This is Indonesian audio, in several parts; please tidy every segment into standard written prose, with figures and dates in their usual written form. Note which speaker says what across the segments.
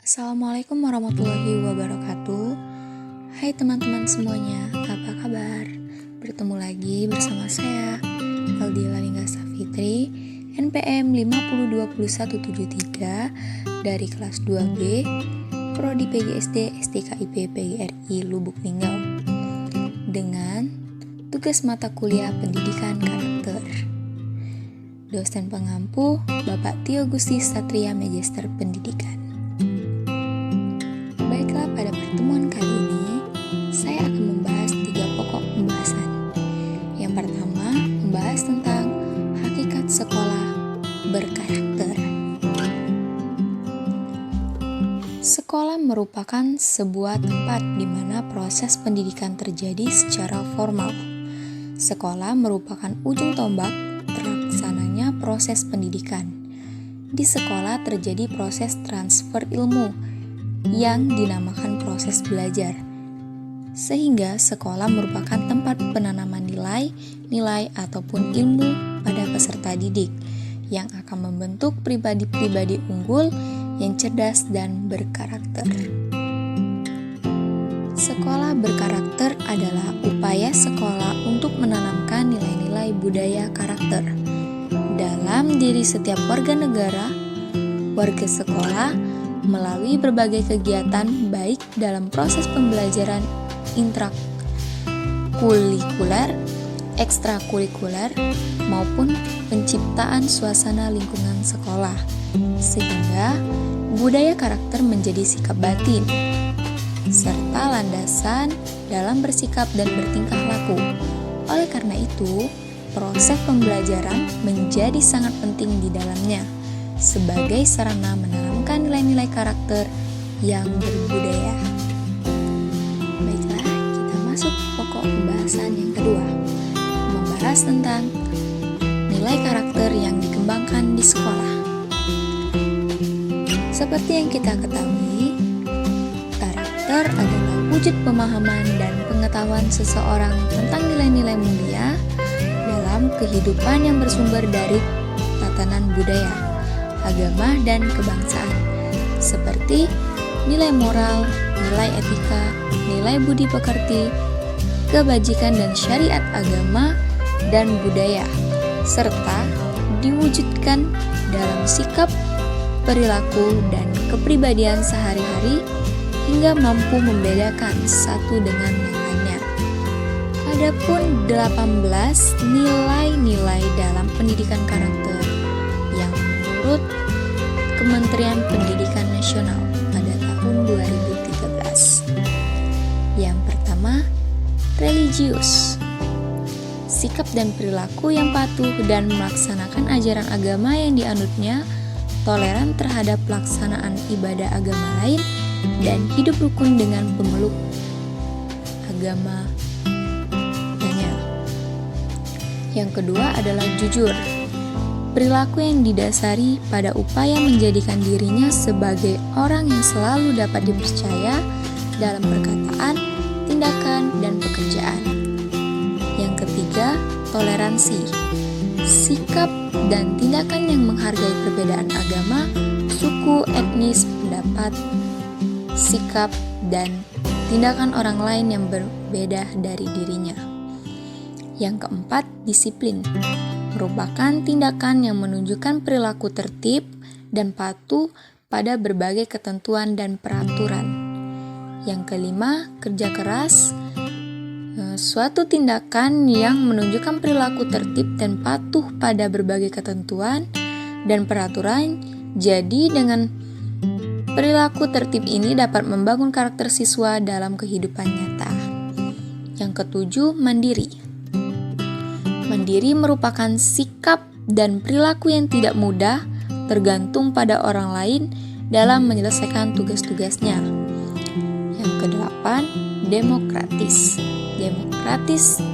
Speaker 1: Assalamualaikum warahmatullahi wabarakatuh. Hai teman-teman semuanya, apa kabar? Bertemu lagi bersama saya, Aldila Lingga Safitri, NPM 5020173 dari kelas 2B, Prodi PGSD STKIP PGRI Lubuk Linggau, dengan tugas mata kuliah pendidikan karakter. Dosen pengampu Bapak Tio Gusti Satria Magister Pendidikan. Baiklah, pada pertemuan kali ini saya akan membahas 3 pokok pembahasan. Yang pertama, membahas tentang hakikat sekolah berkarakter. Sekolah merupakan sebuah tempat di mana proses pendidikan terjadi secara formal. Sekolah merupakan ujung tombak terlaksananya proses pendidikan. Di sekolah terjadi proses transfer ilmu yang dinamakan proses belajar. Sehingga sekolah merupakan tempat penanaman nilai ataupun ilmu pada peserta didik yang akan membentuk pribadi-pribadi unggul yang cerdas dan berkarakter. Sekolah berkarakter adalah upaya sekolah untuk menanamkan nilai-nilai budaya karakter dalam diri setiap warga negara, warga sekolah, melalui berbagai kegiatan baik dalam proses pembelajaran intrakurikuler, ekstrakurikuler, maupun penciptaan suasana lingkungan sekolah, sehingga budaya karakter menjadi sikap batin, serta landasan dalam bersikap dan bertingkah laku. Oleh karena itu, proses pembelajaran menjadi sangat penting di dalamnya, sebagai sarana menanamkan nilai-nilai karakter yang berbudaya. Baiklah, kita masuk pokok pembahasan yang kedua, membahas tentang nilai karakter yang dikembangkan di sekolah. Seperti yang kita ketahui, karakter adalah wujud pemahaman dan pengetahuan seseorang tentang nilai-nilai mulia dalam kehidupan yang bersumber dari tatanan budaya, agama, dan kebangsaan, seperti nilai moral, nilai etika, nilai budi pekerti, kebajikan dan syariat agama dan budaya, serta diwujudkan dalam sikap, perilaku, dan kepribadian sehari-hari hingga mampu membedakan satu dengan yang lainnya. Adapun 18 nilai-nilai dalam pendidikan karakter yang menurut Kementerian Pendidikan Nasional pada tahun 2013. Yang pertama, religius. Sikap dan perilaku yang patuh dan melaksanakan ajaran agama yang dianutnya, toleran terhadap pelaksanaan ibadah agama lain, dan hidup rukun dengan pemeluk agama. Yang kedua adalah jujur. Perilaku yang didasari pada upaya menjadikan dirinya sebagai orang yang selalu dapat dipercaya dalam perkataan, tindakan, dan pekerjaan. Yang ketiga, toleransi. Sikap dan tindakan yang menghargai perbedaan agama, suku, etnis, pendapat, sikap, dan tindakan orang lain yang berbeda dari dirinya. Yang keempat, disiplin. Merupakan tindakan yang menunjukkan perilaku tertib dan patuh pada berbagai ketentuan dan peraturan. Yang kelima, kerja keras. Suatu tindakan yang menunjukkan perilaku tertib dan patuh pada berbagai ketentuan dan peraturan. Jadi dengan perilaku tertib ini dapat membangun karakter siswa dalam kehidupan nyata. Yang ketujuh, mandiri. Mandiri merupakan sikap dan perilaku yang tidak mudah tergantung pada orang lain dalam menyelesaikan tugas-tugasnya. Yang kedelapan, demokratis. Demokratis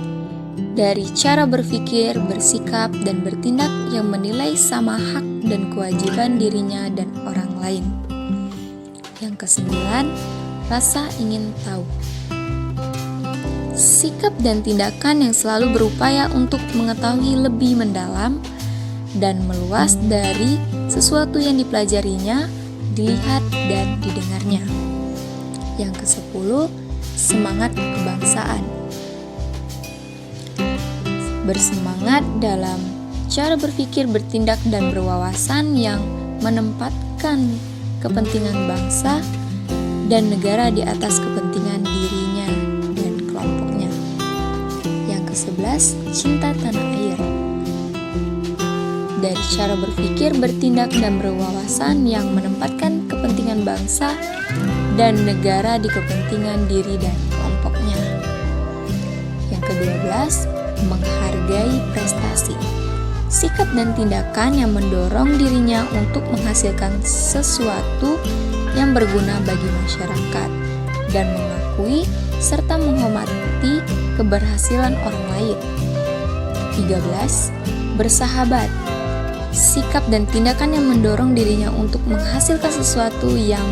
Speaker 1: dari cara berpikir, bersikap, dan bertindak yang menilai sama hak dan kewajiban dirinya dan orang lain. Yang kesembilan, rasa ingin tahu. Sikap dan tindakan yang selalu berupaya untuk mengetahui lebih mendalam dan meluas dari sesuatu yang dipelajarinya, dilihat dan didengarnya. Yang ke-10, semangat kebangsaan. Bersemangat dalam cara berpikir, bertindak, dan berwawasan yang menempatkan kepentingan bangsa dan negara di atas kepentingan dirinya dan kelompoknya. Yang ke-11, cinta tanah air. Dari cara berpikir, bertindak, dan berwawasan yang menempatkan kepentingan bangsa dan negara di kepentingan diri dan kelompoknya. Yang ke-12, menghargai prestasi. Sikap dan tindakan yang mendorong dirinya untuk menghasilkan sesuatu yang berguna bagi masyarakat dan mengakui serta menghormati keberhasilan orang lain. 13. Bersahabat. Sikap dan tindakan yang mendorong dirinya untuk menghasilkan sesuatu yang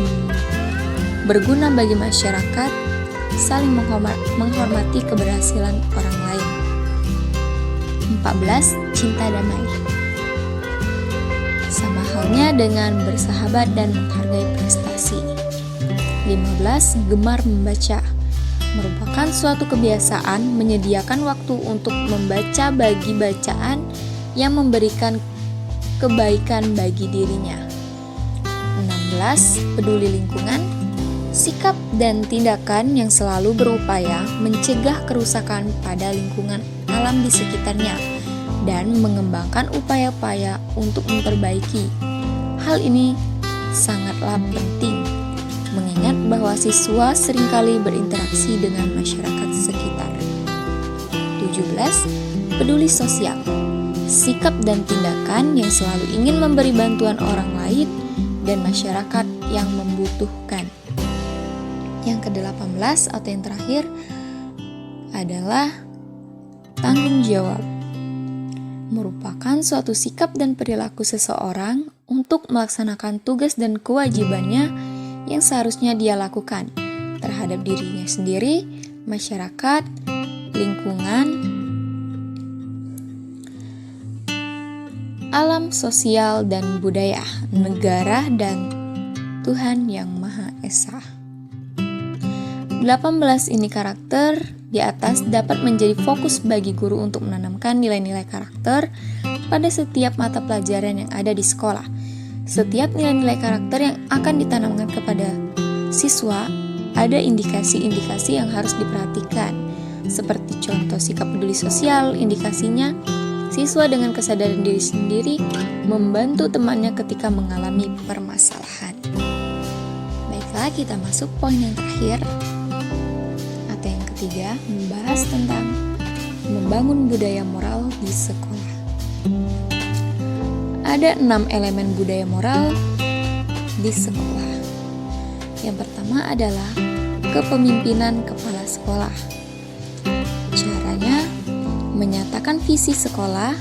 Speaker 1: berguna bagi masyarakat, saling menghormati keberhasilan orang lain. 14. Cinta damai. Sama halnya dengan bersahabat dan menghargai prestasi. 15. Gemar membaca. Merupakan suatu kebiasaan menyediakan waktu untuk membaca bagi bacaan yang memberikan kebaikan bagi dirinya. 16. Peduli lingkungan. Sikap dan tindakan yang selalu berupaya mencegah kerusakan pada lingkungan alam di sekitarnya dan mengembangkan upaya-upaya untuk memperbaiki. Hal ini sangatlah penting, mengingat bahwa siswa seringkali berinteraksi dengan masyarakat sekitar. 17. Peduli sosial. Sikap dan tindakan yang selalu ingin memberi bantuan orang lain dan masyarakat yang membutuhkan. Yang ke-18 atau yang terakhir adalah tanggung jawab. Merupakan suatu sikap dan perilaku seseorang untuk melaksanakan tugas dan kewajibannya yang seharusnya dia lakukan terhadap dirinya sendiri, masyarakat, lingkungan, alam sosial dan budaya, negara, dan Tuhan Yang Maha Esa. 18 ini karakter di atas dapat menjadi fokus bagi guru untuk menanamkan nilai-nilai karakter pada setiap mata pelajaran yang ada di sekolah. Setiap nilai-nilai karakter yang akan ditanamkan kepada siswa ada indikasi-indikasi yang harus diperhatikan. Seperti contoh sikap peduli sosial, indikasinya siswa dengan kesadaran diri sendiri membantu temannya ketika mengalami permasalahan. Baiklah, kita masuk poin yang terakhir. Yang ketiga, membahas tentang membangun budaya moral di sekolah. Ada 6 elemen budaya moral di sekolah. Yang pertama adalah kepemimpinan kepala sekolah. Caranya menyatakan visi sekolah,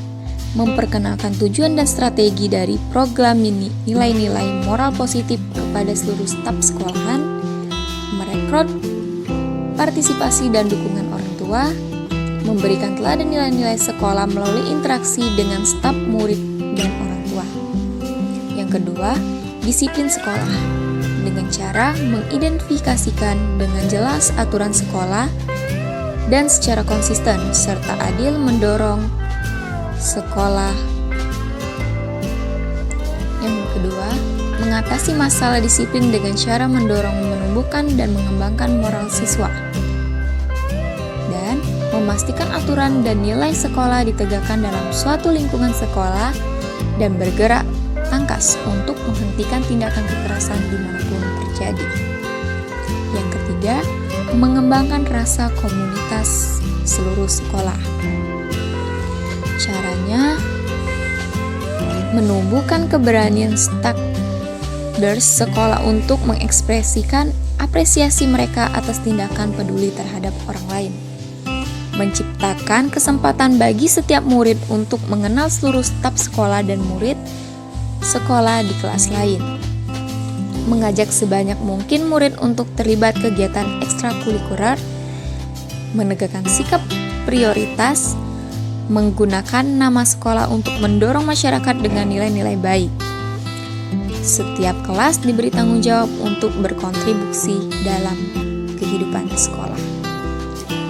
Speaker 1: memperkenalkan tujuan dan strategi dari program nilai-nilai moral positif kepada seluruh staf sekolahan, merekrut partisipasi dan dukungan orang tua, memberikan teladan nilai-nilai sekolah melalui interaksi dengan staf, murid, dan orang tua. Yang kedua, disiplin sekolah dengan cara mengidentifikasikan dengan jelas aturan sekolah dan secara konsisten serta adil mendorong sekolah. Yang kedua, mengatasi masalah disiplin dengan cara mendorong, menumbuhkan, dan mengembangkan moral siswa. Dan memastikan aturan dan nilai sekolah ditegakkan dalam suatu lingkungan sekolah dan bergerak tangkas untuk menghentikan tindakan kekerasan dimanapun terjadi. Yang ketiga, mengembangkan rasa komunitas seluruh sekolah. Caranya menumbuhkan keberanian stakeholders sekolah untuk mengekspresikan apresiasi mereka atas tindakan peduli terhadap orang lain. Menciptakan kesempatan bagi setiap murid untuk mengenal seluruh staf sekolah dan murid sekolah di kelas lain. Mengajak sebanyak mungkin murid untuk terlibat kegiatan ekstrakurikuler, menegakkan sikap prioritas, menggunakan nama sekolah untuk mendorong masyarakat dengan nilai-nilai baik. Setiap kelas diberi tanggung jawab untuk berkontribusi dalam kehidupan sekolah.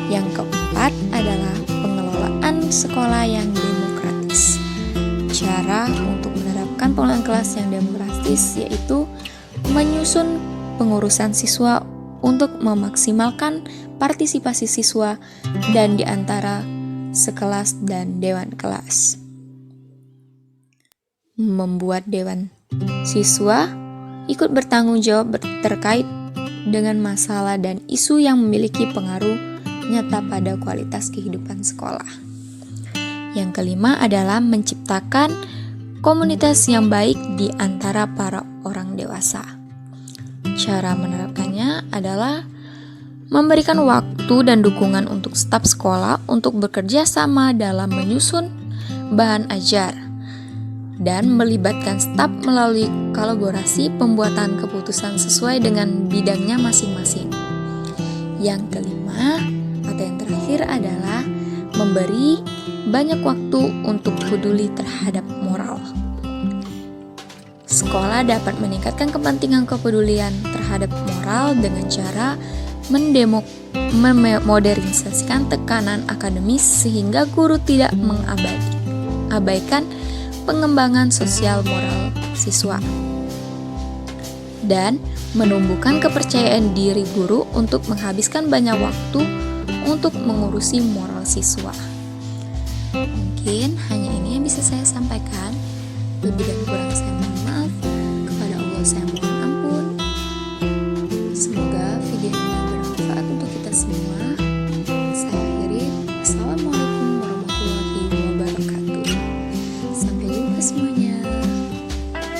Speaker 1: Yang keempat adalah pengelolaan sekolah yang demokratis. Cara untuk menerapkan pengelolaan kelas yang demokratis yaitu menyusun pengurusan siswa untuk memaksimalkan partisipasi siswa dan di antara sekelas dan dewan kelas. Membuat dewan siswa ikut bertanggung jawab terkait dengan masalah dan isu yang memiliki pengaruh nyata pada kualitas kehidupan sekolah. Yang kelima adalah menciptakan komunitas yang baik di antara para orang dewasa. Cara menerapkannya adalah memberikan waktu dan dukungan untuk staf sekolah untuk bekerja sama dalam menyusun bahan ajar dan melibatkan staf melalui kolaborasi pembuatan keputusan sesuai dengan bidangnya masing-masing. Yang kelima atau yang terakhir adalah memberi banyak waktu untuk peduli terhadap moral. Sekolah dapat meningkatkan kepentingan kepedulian terhadap moral dengan cara memodernisasikan tekanan akademis sehingga guru tidak mengabaikan pengembangan sosial moral siswa dan menumbuhkan kepercayaan diri guru untuk menghabiskan banyak waktu untuk mengurusi moral siswa. Mungkin hanya ini yang bisa saya sampaikan. Lebih dan kurang saya